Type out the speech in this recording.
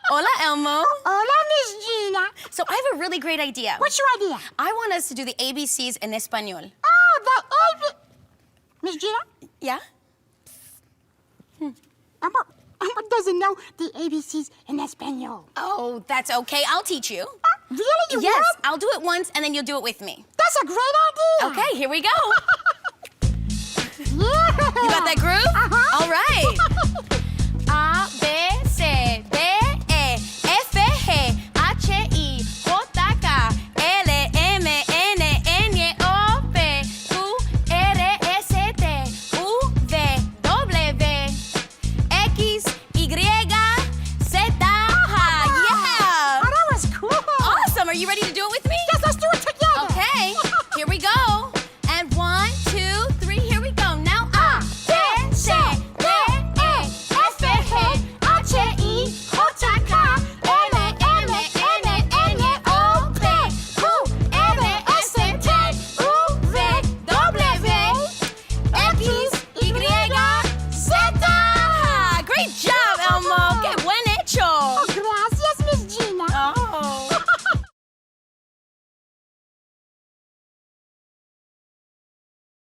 Hola, Elmo. Hola, Miss Gina. So I have a really great idea. What's your idea? I want us to do the ABCs in español. Oh, the ABC. Miss Gina? Yeah? Elmo doesn't know the ABCs in Espanol. Oh, that's okay. I'll teach you. Really? You Yes, will? I'll do it once, and then you'll do it with me. That's a great idea. Okay, here we go. Yeah. You got that groove? Uh-huh. All right.